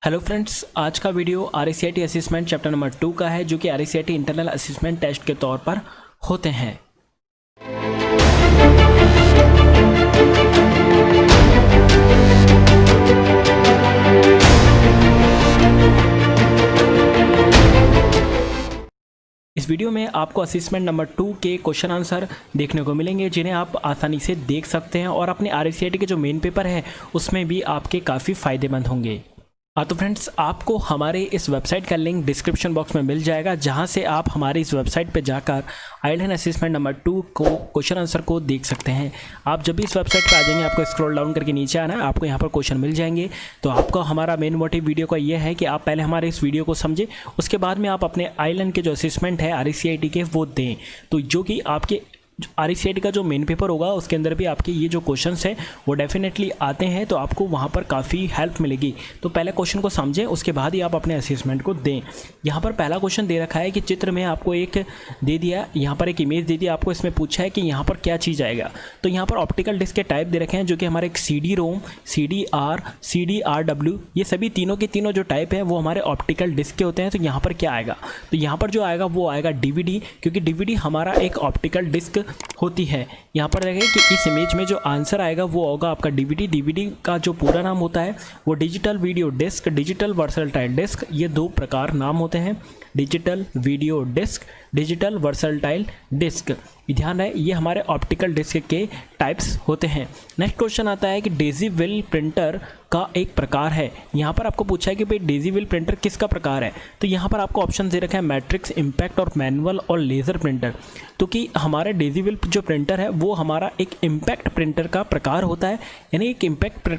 Hello friends, आज का video RACIT assessment chapter number 2 का है, जो कि RACIT इंटरनल असेसमेंट टेस्ट के तौर पर होते हैं। इस वीडियो में आपको असेसमेंट नंबर 2 के क्वेश्चन आंसर देखने को मिलेंगे, जिन्हें आप आसानी से देख सकते हैं और अपने RACIT के जो मेन पेपर है उसमें भी आपके काफ़ी फ़ायदेमंद होंगे। तो फ्रेंड्स, आपको हमारे इस वेबसाइट का लिंक डिस्क्रिप्शन बॉक्स में मिल जाएगा, जहां से आप हमारे इस वेबसाइट पे जाकर आइलैंड असेसमेंट नंबर 2 को क्वेश्चन आंसर को देख सकते हैं। आप जब भी इस वेबसाइट पे आ जाएंगे, आपको स्क्रॉल डाउन करके नीचे आना है, आपको यहाँ पर क्वेश्चन मिल जाएंगे। तो आपका हमारा मेन मोटिव वीडियो का ये है कि आप पहले हमारे इस वीडियो को समझें, उसके बाद में आप अपने आइलैंड के जो असेसमेंट है RACIT के वो दें, तो जो कि आपके RACIT का जो मेन पेपर होगा उसके अंदर भी आपके ये जो क्वेश्चंस हैं वो डेफिनेटली आते हैं, तो आपको वहाँ पर काफ़ी हेल्प मिलेगी। तो पहले क्वेश्चन को समझें, उसके बाद ही आप अपने असेसमेंट को दें। यहाँ पर पहला क्वेश्चन दे रखा है कि चित्र में आपको एक दे दिया, यहाँ पर एक इमेज दे दिया, आपको इसमें पूछा है कि यहाँ पर क्या चीज़ आएगा। तो यहाँ पर ऑप्टिकल डिस्क के टाइप दे रखे हैं, जो कि हमारे एक CD-ROM, CDR, CDRW, ये सभी तीनों के तीनों जो टाइप है वो हमारे ऑप्टिकल डिस्क के होते हैं। तो यहाँ पर क्या आएगा, तो यहाँ पर जो आएगा वो आएगा DVD, क्योंकि DVD हमारा एक ऑप्टिकल डिस्क होती है। यहाँ पर देखें कि इस इमेज में जो आंसर आएगा वो होगा आपका DVD का जो पूरा नाम होता है वो digital video disc, digital versatile disc, ये दो प्रकार नाम होते हैं, digital video disc, digital versatile disc. ध्यान रहे, ये हमारे ऑप्टिकल डिस्क के टाइप्स होते हैं। नेक्स्ट क्वेश्चन आता है कि डेजीविल प्रिंटर का एक प्रकार है। यहाँ पर आपको पूछा है कि भाई डेजीविल प्रिंटर किसका प्रकार है, तो यहाँ पर आपको ऑप्शन दे रखा है मैट्रिक्स, इम्पैक्ट और मैनुअल और लेज़र प्रिंटर। तो कि हमारा डेजीविल जो प्रिंटर है वो हमारा एक इम्पैक्ट प्रिंटर का प्रकार होता है, यानी एक इम्पैक्ट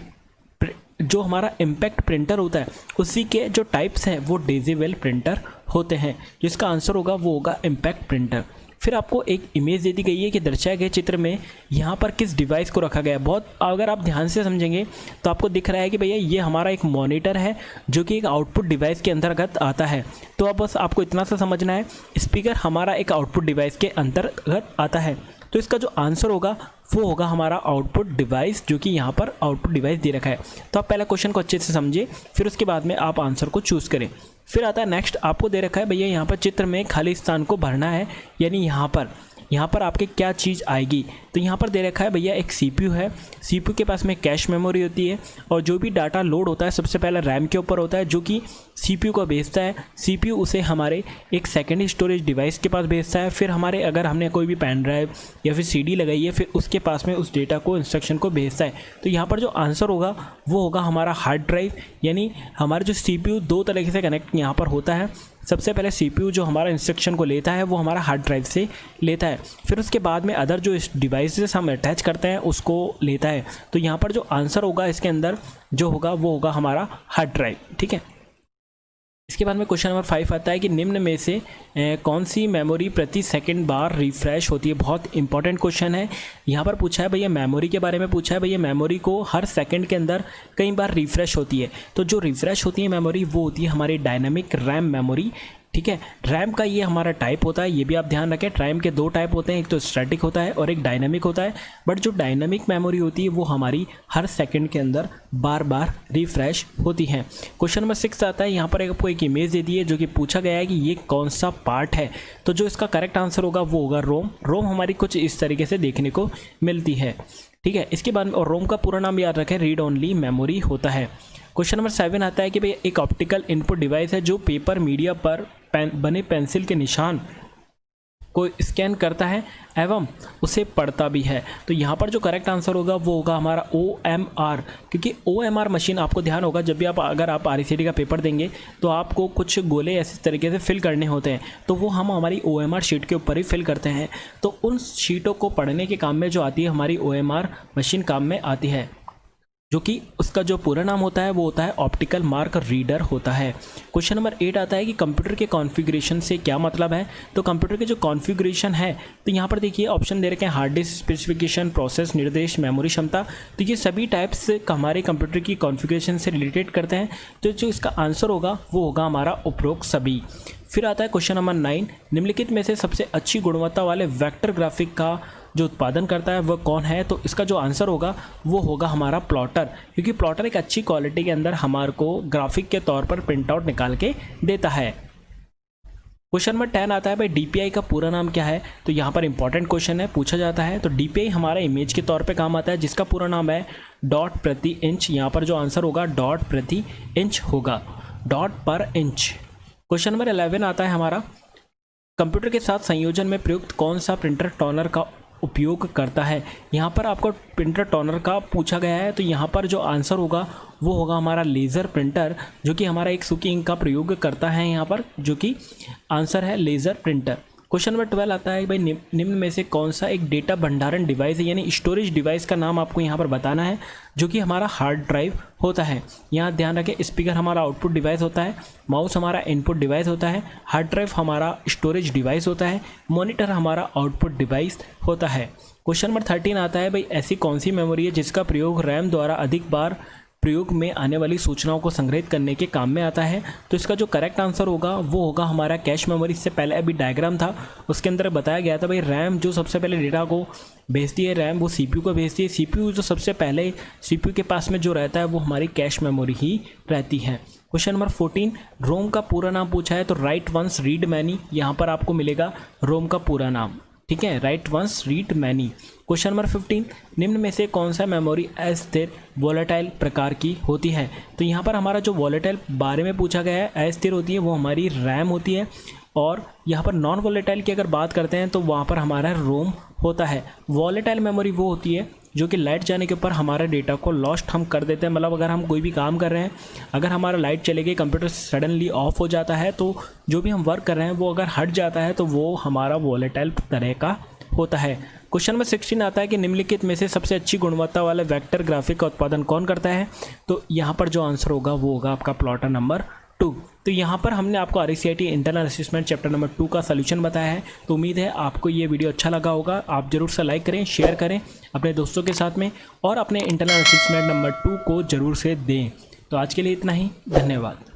जो हमारा इम्पैक्ट प्रिंटर होता है उसी के जो टाइप्स हैं वो डेजीविल प्रिंटर होते हैं। जिसका आंसर होगा वो होगा इम्पैक्ट प्रिंटर। फिर आपको एक इमेज दे दी गई है कि दर्शाए गए चित्र में यहाँ पर किस डिवाइस को रखा गया है। बहुत अगर आप ध्यान से समझेंगे तो आपको दिख रहा है कि भैया ये हमारा एक मॉनिटर है, जो कि एक आउटपुट डिवाइस के अंतर्गत आता है। तो अब बस आपको इतना सा समझना है, स्पीकर हमारा एक आउटपुट डिवाइस के अंतर्गत आता है। तो इसका जो आंसर होगा वो होगा हमारा आउटपुट डिवाइस, जो कि यहाँ पर आउटपुट डिवाइस दे रखा है। तो आप पहले क्वेश्चन को अच्छे से समझिए, फिर उसके बाद में आप आंसर को चूज़ करें। फिर आता है नेक्स्ट, आपको दे रखा है भैया यहाँ पर चित्र में खाली स्थान को भरना है, यानी यहाँ पर आपके क्या चीज़ आएगी। तो यहाँ पर दे रखा है भैया एक CPU है, CPU के पास में कैश मेमोरी होती है, और जो भी डाटा लोड होता है सबसे पहले रैम के ऊपर होता है, जो कि CPU को भेजता है। CPU उसे हमारे एक सेकेंडरी स्टोरेज डिवाइस के पास भेजता है। फिर हमारे अगर हमने कोई भी पेन ड्राइव या फिर CD लगाई है, फिर उसके पास में उस डेटा को, इंस्ट्रक्शन को भेजता है। तो यहाँ पर जो आंसर होगा वो होगा हमारा हार्ड ड्राइव, यानी हमारा जो CPU दो तरीके से कनेक्ट यहाँ पर होता है। सबसे पहले CPU जो हमारा इंस्ट्रक्शन को लेता है वो हमारा हार्ड ड्राइव से लेता है, फिर उसके बाद में अदर जो इस डिवाइसेस हम अटैच करते हैं उसको लेता है। तो यहाँ पर जो आंसर होगा इसके अंदर जो होगा वो होगा हमारा हार्ड ड्राइव। ठीक है, इसके बाद में क्वेश्चन नंबर 5 आता है कि निम्न में से कौन सी मेमोरी प्रति सेकंड बार रिफ्रेश होती है। बहुत इंपॉर्टेंट क्वेश्चन है। यहाँ पर पूछा है भैया मेमोरी के बारे में पूछा है, भैया मेमोरी को हर सेकंड के अंदर कई बार रिफ्रेश होती है। तो जो रिफ्रेश होती है मेमोरी वो होती है हमारी डायनामिक रैम मेमोरी। ठीक है, रैम का ये हमारा टाइप होता है, ये भी आप ध्यान रखें। रैम के दो टाइप होते हैं, एक तो स्टैटिक होता है और एक डायनामिक होता है। बट जो डायनामिक मेमोरी होती है वो हमारी हर सेकंड के अंदर बार बार रिफ्रेश होती है। क्वेश्चन नंबर 6 आता है, यहाँ पर आपको एक इमेज दे दी है, जो कि पूछा गया है कि ये कौन सा पार्ट है। तो जो इसका करेक्ट आंसर होगा वो होगा रोम। रोम हमारी कुछ इस तरीके से देखने को मिलती है। ठीक है, इसके बाद और रोम का पूरा नाम याद रखें, रीड ओनली मेमोरी होता है। क्वेश्चन नंबर 7 आता है कि भाई एक ऑप्टिकल इनपुट डिवाइस है जो पेपर मीडिया पर बने पेंसिल के निशान को स्कैन करता है एवं उसे पढ़ता भी है। तो यहाँ पर जो करेक्ट आंसर होगा वो होगा हमारा OMR, क्योंकि OMR मशीन, आपको ध्यान होगा जब भी अगर आप RACIT का पेपर देंगे तो आपको कुछ गोले ऐसे तरीके से फिल करने होते हैं, तो वो हम हमारी OMR शीट के ऊपर ही फिल करते हैं। तो उन शीटों को पढ़ने के काम में जो आती है हमारी OMR मशीन काम में आती है, जो कि उसका जो पूरा नाम होता है वो होता है ऑप्टिकल मार्क रीडर होता है। क्वेश्चन नंबर 8 आता है कि कंप्यूटर के कॉन्फ़िगरेशन से क्या मतलब है। तो कंप्यूटर के जो कॉन्फ़िगरेशन है, तो यहाँ पर देखिए ऑप्शन दे रखे हैं हार्ड डिस्क स्पेसिफिकेशन, प्रोसेस निर्देश, मेमोरी क्षमता। तो ये सभी टाइप्स हमारे कंप्यूटर की कॉन्फ़िगरेशन से रिलेटेड करते हैं। तो जो इसका आंसर होगा वो होगा हमारा उपरोक्त सभी। फिर आता है क्वेश्चन नंबर 9, निम्नलिखित में से सबसे अच्छी गुणवत्ता वाले वेक्टर ग्राफिक का जो उत्पादन करता है वह कौन है, तो इसका जो आंसर होगा वो होगा हमारा प्लॉटर, क्योंकि प्लॉटर एक अच्छी क्वालिटी के अंदर हमारे को ग्राफिक के तौर पर प्रिंट आउट निकाल के देता है। क्वेश्चन नंबर 10 आता है भाई डीपीआई का पूरा नाम क्या है। तो यहाँ पर इंपॉर्टेंट क्वेश्चन है, पूछा जाता है। तो डीपीआई हमारा इमेज के तौर पे काम आता है, जिसका पूरा नाम है डॉट प्रति इंच। यहाँ पर जो आंसर होगा डॉट प्रति इंच होगा, डॉट पर इंच। क्वेश्चन नंबर 11 आता है हमारा, कंप्यूटर के साथ संयोजन में प्रयुक्त कौन सा प्रिंटर टोनर का उपयोग करता है। यहाँ पर आपको प्रिंटर टोनर का पूछा गया है, तो यहाँ पर जो आंसर होगा वो होगा हमारा लेज़र प्रिंटर, जो कि हमारा एक सूखी इंक का प्रयोग करता है यहाँ पर, जो कि आंसर है लेज़र प्रिंटर। क्वेश्चन नंबर 12 आता है भाई निम्न में से कौन सा एक डेटा भंडारण डिवाइस है, यानी स्टोरेज डिवाइस का नाम आपको यहाँ पर बताना है, जो कि हमारा हार्ड ड्राइव होता है। यहाँ ध्यान रखें, स्पीकर हमारा आउटपुट डिवाइस होता है, माउस हमारा इनपुट डिवाइस होता है, हार्ड ड्राइव हमारा स्टोरेज डिवाइस होता है, मॉनिटर हमारा आउटपुट डिवाइस होता है। क्वेश्चन नंबर 13 आता है भाई ऐसी कौन सी मेमोरी है जिसका प्रयोग रैम द्वारा अधिक बार प्रयोग में आने वाली सूचनाओं को संग्रहित करने के काम में आता है। तो इसका जो करेक्ट आंसर होगा वो होगा हमारा कैश मेमोरी। इससे पहले अभी डायग्राम था, उसके अंदर बताया गया था भाई रैम जो सबसे पहले डेटा को भेजती है, रैम वो सीपीयू को भेजती है, सीपीयू जो सबसे पहले सीपीयू के पास में जो रहता है वो हमारी कैश मेमोरी ही रहती है। क्वेश्चन नंबर 14, रोम का पूरा नाम पूछा है, तो राइट वंस रीड मैनी, यहाँ पर आपको मिलेगा रोम का पूरा नाम, ठीक है, write once read many. Question number 15, निम्न में से कौन सा मेमोरी अस्थिर वोलेटाइल प्रकार की होती है। तो यहाँ पर हमारा जो वोलेटाइल बारे में पूछा गया है, अस्थिर होती है वो हमारी रैम होती है, और यहाँ पर नॉन वोलेटाइल की अगर बात करते हैं तो वहाँ पर हमारा रोम होता है। वोलेटाइल मेमोरी वो होती है जो कि लाइट जाने के ऊपर हमारे डेटा को लॉस्ट हम कर देते हैं। मतलब अगर हम कोई भी काम कर रहे हैं, अगर हमारा लाइट चले गई, कंप्यूटर सडनली ऑफ हो जाता है, तो जो भी हम वर्क कर रहे हैं वो अगर हट जाता है तो वो हमारा वोलेटाइल तरह का होता है। क्वेश्चन नंबर 16 आता है कि निम्नलिखित में से सबसे अच्छी गुणवत्ता वाले वेक्टर ग्राफिक का उत्पादन कौन करता है। तो यहाँ पर जो आंसर होगा वो होगा आपका प्लॉटर नंबर 2। तो यहाँ पर हमने आपको RCIT internal assessment chapter number 2 का सलूशन बताया है। तो उम्मीद है आपको ये वीडियो अच्छा लगा होगा। आप जरूर से लाइक करें, शेयर करें अपने दोस्तों के साथ में, और अपने इंटरनल असेसमेंट नंबर 2 को जरूर से दें। तो आज के लिए इतना ही, धन्यवाद।